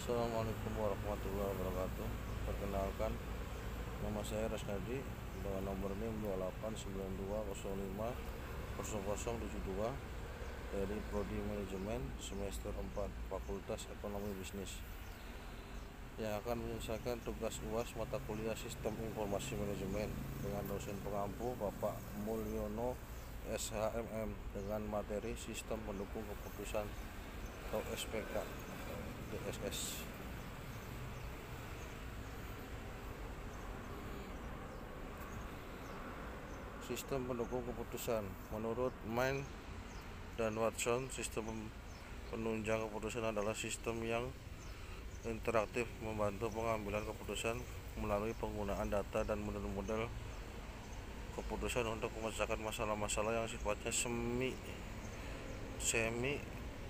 Assalamualaikum warahmatullahi wabarakatuh. Perkenalkan, nama saya Rasnadi dengan nomor NIM 2892050072 dari Prodi Manajemen semester 4 Fakultas Ekonomi Bisnis yang akan menyelesaikan tugas UAS mata kuliah Sistem Informasi Manajemen dengan dosen pengampu Bapak Mulyono SHMM dengan materi Sistem Pendukung Keputusan atau SPK DSS. Sistem pendukung keputusan. Menurut Main dan Watson, sistem penunjang keputusan adalah sistem yang interaktif membantu pengambilan keputusan melalui penggunaan data dan model-model keputusan untuk memecahkan masalah-masalah yang sifatnya semi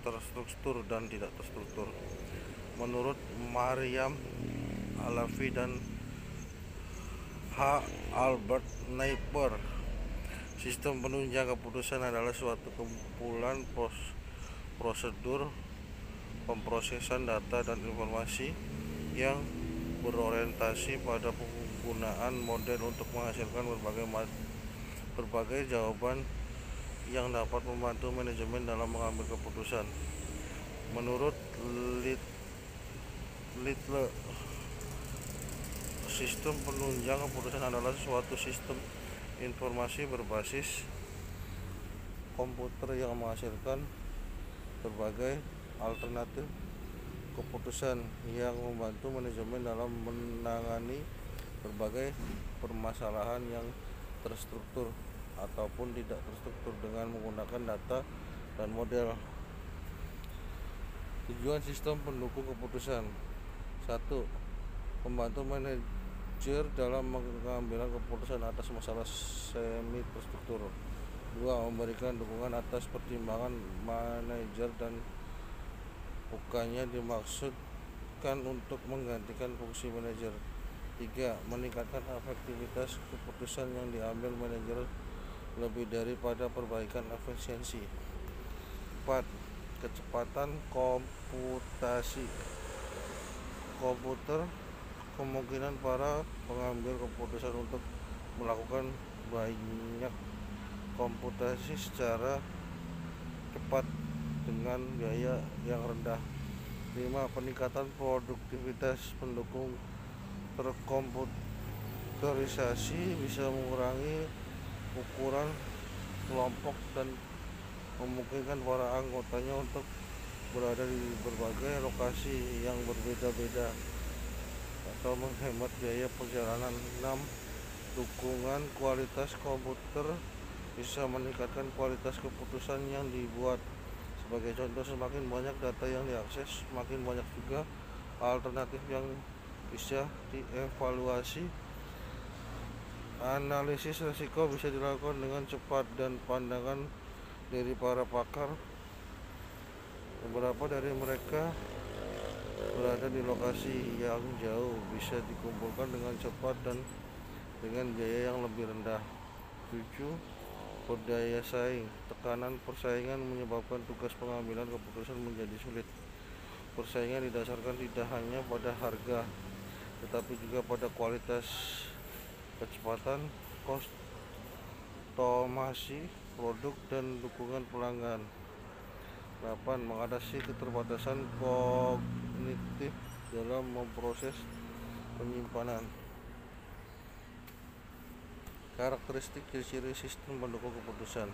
terstruktur dan tidak terstruktur. Menurut Mariam Alavi dan H. Albert Napier, sistem penunjang keputusan adalah suatu kumpulan prosedur pemrosesan data dan informasi yang berorientasi pada penggunaan model untuk menghasilkan berbagai jawaban yang dapat membantu manajemen dalam mengambil keputusan. Menurut Little, sistem penunjang keputusan adalah suatu sistem informasi berbasis komputer yang menghasilkan berbagai alternatif keputusan yang membantu manajemen dalam menangani berbagai permasalahan yang terstruktur ataupun tidak terstruktur dengan menggunakan data dan model. Tujuan sistem pendukung keputusan: 1. Membantu manajer dalam mengambil keputusan atas masalah semi terstruktur. 2. Memberikan dukungan atas pertimbangan manajer dan bukannya dimaksudkan untuk menggantikan fungsi manajer. 3. Meningkatkan efektivitas keputusan yang diambil manajer lebih daripada perbaikan efisiensi. 4. Kecepatan komputasi. Komputer kemungkinan para pengambil keputusan untuk melakukan banyak komputasi secara cepat dengan biaya yang rendah. 5. Peningkatan produktivitas pendukung terkomputerisasi bisa mengurangi ukuran kelompok dan memungkinkan para anggotanya untuk berada di berbagai lokasi yang berbeda-beda atau menghemat biaya perjalanan. 6. Dukungan kualitas komputer bisa meningkatkan kualitas keputusan yang dibuat. Sebagai contoh, semakin banyak data yang diakses, semakin banyak juga alternatif yang bisa dievaluasi. Analisis risiko bisa dilakukan dengan cepat dan pandangan dari para pakar. Beberapa dari mereka berada di lokasi yang jauh, bisa dikumpulkan dengan cepat dan dengan biaya yang lebih rendah. 7. Berdaya saing. Tekanan persaingan menyebabkan tugas pengambilan keputusan menjadi sulit. Persaingan didasarkan tidak hanya pada harga, tetapi juga pada kualitas, kecepatan, kostomasi produk, dan dukungan pelanggan. 8. Mengatasi keterbatasan kognitif dalam memproses penyimpanan. Karakteristik ciri-ciri sistem pendukung keputusan.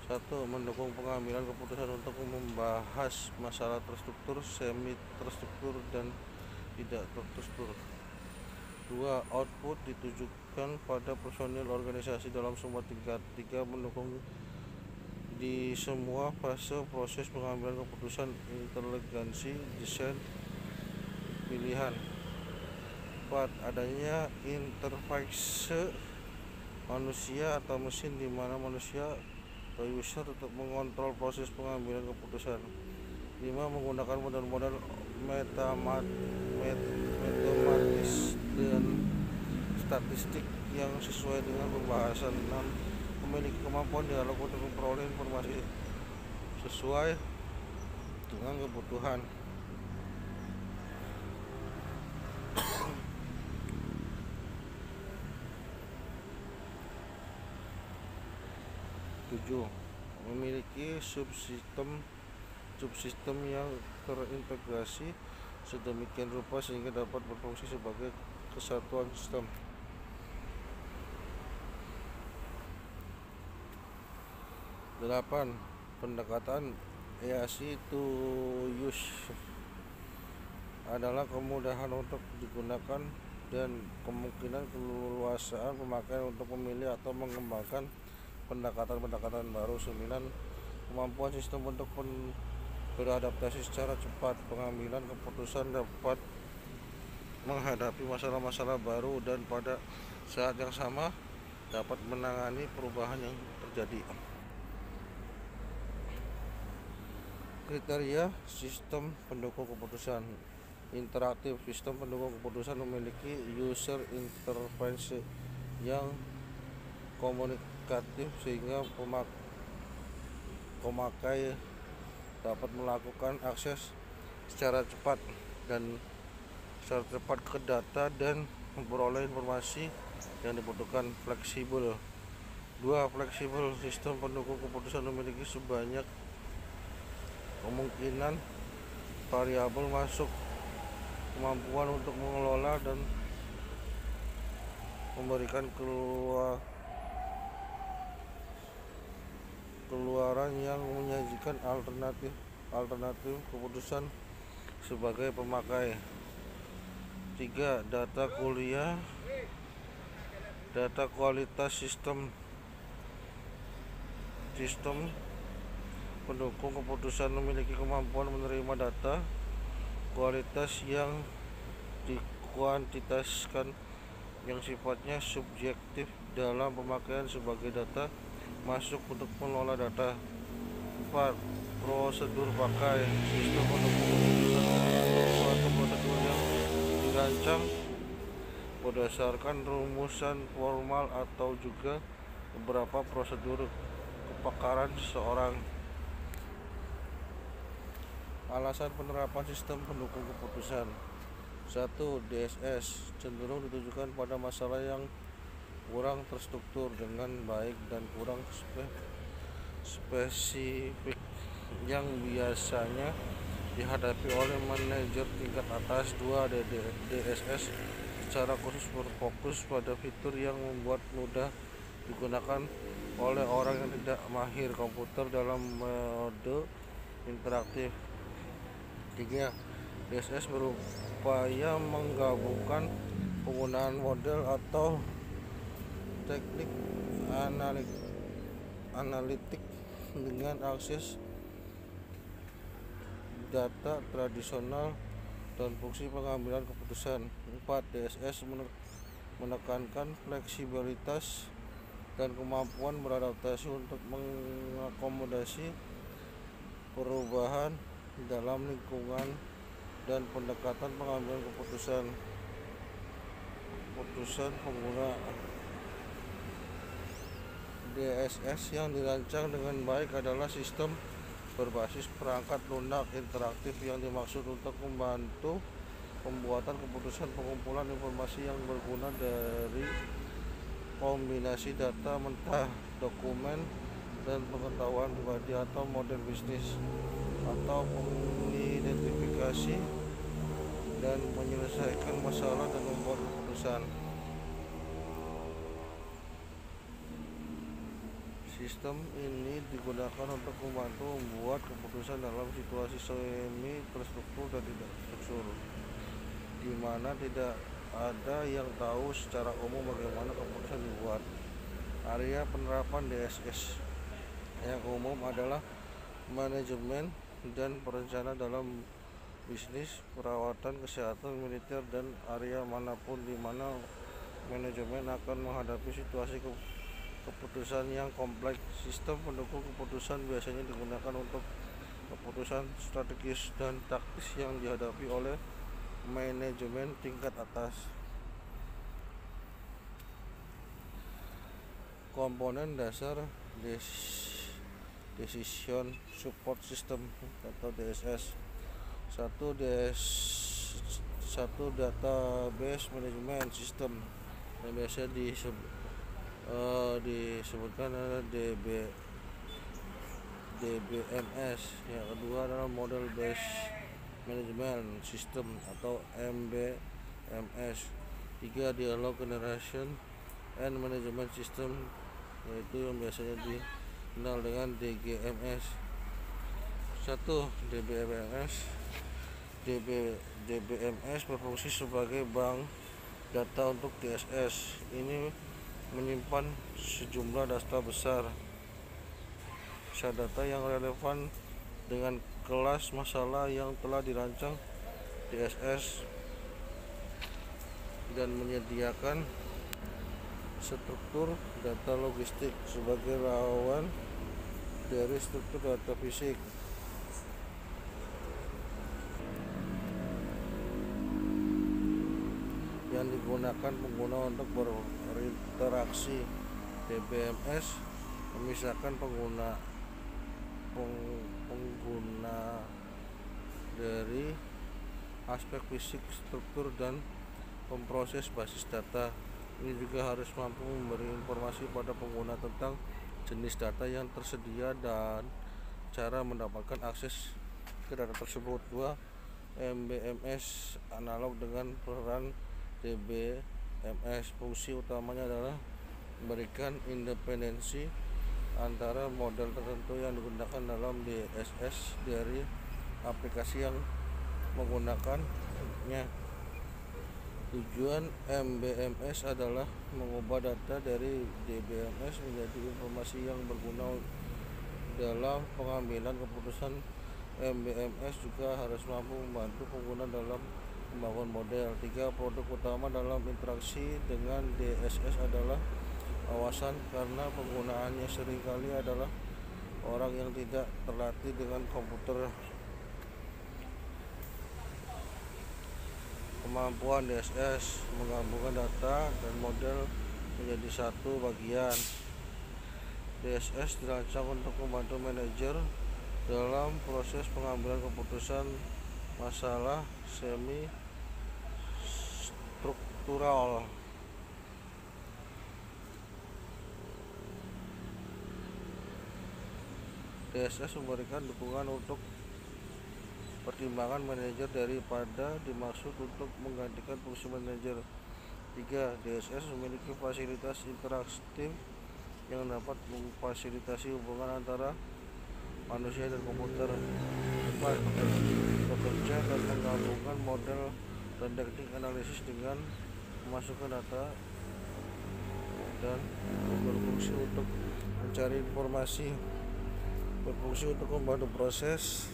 1. Mendukung pengambilan keputusan untuk membahas masalah terstruktur, semi terstruktur, dan tidak terstruktur. 2. Output ditujukan pada personil organisasi dalam semua tingkat. 3. Mendukung di semua fase proses pengambilan keputusan, inteligensi, desain, pilihan. 4. Adanya interface manusia atau mesin di mana manusia atau user untuk mengontrol proses pengambilan keputusan. 5. Menggunakan model-model matematis dan statistik yang sesuai dengan pembahasan. 6. Memiliki kemampuan dialog untuk memperoleh informasi sesuai dengan kebutuhan. 7 memiliki subsistem yang terintegrasi sedemikian rupa sehingga dapat berfungsi sebagai kesatuan sistem. 8. Pendekatan easy to use adalah kemudahan untuk digunakan dan kemungkinan keleluasaan pemakaian untuk memilih atau mengembangkan pendekatan-pendekatan baru. 9. Kemampuan sistem untuk beradaptasi secara cepat. Pengambilan keputusan dapat menghadapi masalah-masalah baru dan pada saat yang sama dapat menangani perubahan yang terjadi. Kriteria sistem pendukung keputusan interaktif. Sistem pendukung keputusan memiliki user interface yang komunikatif sehingga pemakai dapat melakukan akses secara cepat ke data dan memperoleh informasi yang dibutuhkan. Fleksibel. 2. Fleksibel. Sistem pendukung keputusan memiliki sebanyak kemungkinan variabel masuk, kemampuan untuk mengelola dan memberikan keluaran yang menyajikan alternatif keputusan sebagai pemakai. 3. Data kualitas. Sistem pendukung keputusan memiliki kemampuan menerima data kualitas yang dikuantitaskan yang sifatnya subjektif dalam pemakaian sebagai data masuk untuk mengelola data. 4. Prosedur pakai. Sistem pendukung keputusan adalah suatu prosedur yang dirancang berdasarkan rumusan formal atau juga beberapa prosedur kepakaran seseorang. Alasan penerapan sistem pendukung keputusan. 1. DSS cenderung ditujukan pada masalah yang kurang terstruktur dengan baik dan kurang spesifik yang biasanya dihadapi oleh manajer tingkat atas. 2. DSS secara khusus berfokus pada fitur yang membuat mudah digunakan oleh orang yang tidak mahir komputer dalam mode interaktif. 3. DSS berupaya menggabungkan penggunaan model atau teknik analitik dengan akses data tradisional dan fungsi pengambilan keputusan. 4. DSS menekankan fleksibilitas dan kemampuan beradaptasi untuk mengakomodasi perubahan dalam lingkungan dan pendekatan pengambilan keputusan pengguna. DSS yang dirancang dengan baik adalah sistem berbasis perangkat lunak interaktif yang dimaksud untuk membantu pembuatan keputusan, pengumpulan informasi yang berguna dari kombinasi data mentah, dokumen, dan pengetahuan pribadi atau model bisnis, atau mengidentifikasi dan menyelesaikan masalah dan membuat keputusan. Sistem ini digunakan untuk membantu membuat keputusan dalam situasi semi terstruktur dan tidak terstruktur, di mana tidak ada yang tahu secara umum bagaimana keputusan dibuat. Area penerapan DSS yang umum adalah manajemen dan perencanaan dalam bisnis, perawatan, kesehatan, militer, dan area manapun di mana manajemen akan menghadapi situasi keputusan yang kompleks. Sistem pendukung keputusan biasanya digunakan untuk keputusan strategis dan taktis yang dihadapi oleh manajemen tingkat atas. Komponen dasar Decision Support System atau DSS. 1. Database Management System yang biasa disebutkan DBMS. DBMS. Yang kedua adalah Model Based Management System atau MBMS. 3. Dialog Generation and Management System, yaitu yang biasanya dikenal dengan DGMS. 1. DBMS berfungsi sebagai bank data untuk DSS. Ini menyimpan sejumlah data besar data yang relevan dengan kelas masalah yang telah dirancang DSS dan menyediakan struktur data logistik sebagai lawan dari struktur data fisik. Yang digunakan pengguna untuk berinteraksi. DBMS memisahkan pengguna dari aspek fisik, struktur, dan pemproses basis data. Ini juga harus mampu memberi informasi pada pengguna tentang jenis data yang tersedia dan cara mendapatkan akses ke data tersebut. 2. MBMS analog dengan peran DBMS. Fungsi utamanya adalah memberikan independensi antara model tertentu yang digunakan dalam DSS dari aplikasi yang menggunakannya. Tujuan MBMS adalah mengubah data dari DBMS menjadi informasi yang berguna dalam pengambilan keputusan. MBMS juga harus mampu membantu pengguna dalam membangun model. 3. Produk utama dalam interaksi dengan DSS adalah wawasan, karena penggunaannya seringkali adalah orang yang tidak terlatih dengan komputer. Kemampuan DSS menggabungkan data dan model menjadi satu bagian. DSS dirancang untuk membantu manajer dalam proses pengambilan keputusan masalah semi struktural. DSS memberikan dukungan untuk pertimbangan manajer daripada dimaksud untuk menggantikan fungsi manajer. 3. DSS memiliki fasilitas interaktif yang dapat memfasilitasi hubungan antara manusia dan komputer. 4. Bekerja dan menggabungkan model dan teknik analisis dengan memasukkan data dan berfungsi untuk mencari informasi. Berfungsi untuk membantu proses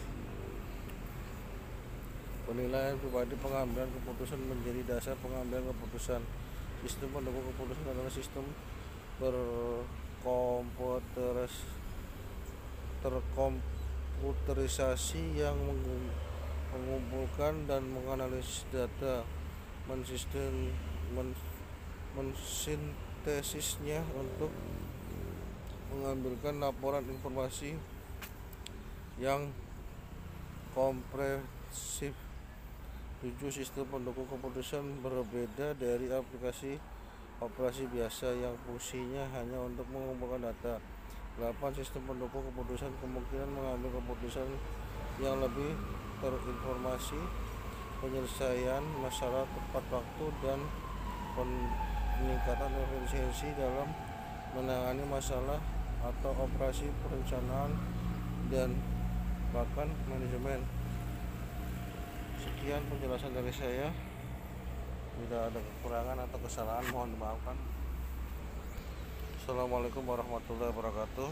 penilaian pribadi. Pengambilan keputusan menjadi dasar pengambilan keputusan. Sistem pendukung keputusan adalah sistem terkomputerisasi yang mengumpulkan dan menganalisis data, mensintesisnya untuk mengambilkan laporan informasi yang komprehensif. 7. Sistem pendukung keputusan berbeda dari aplikasi operasi biasa yang fungsinya hanya untuk mengumpulkan data. 8. Sistem pendukung keputusan kemungkinan mengambil keputusan yang lebih terinformasi, penyelesaian masalah tepat waktu, dan peningkatan efisiensi dalam menangani masalah atau operasi perencanaan dan bahkan manajemen. Sekian penjelasan dari saya. Bila ada kekurangan atau kesalahan mohon dimaafkan. Assalamualaikum warahmatullahi wabarakatuh.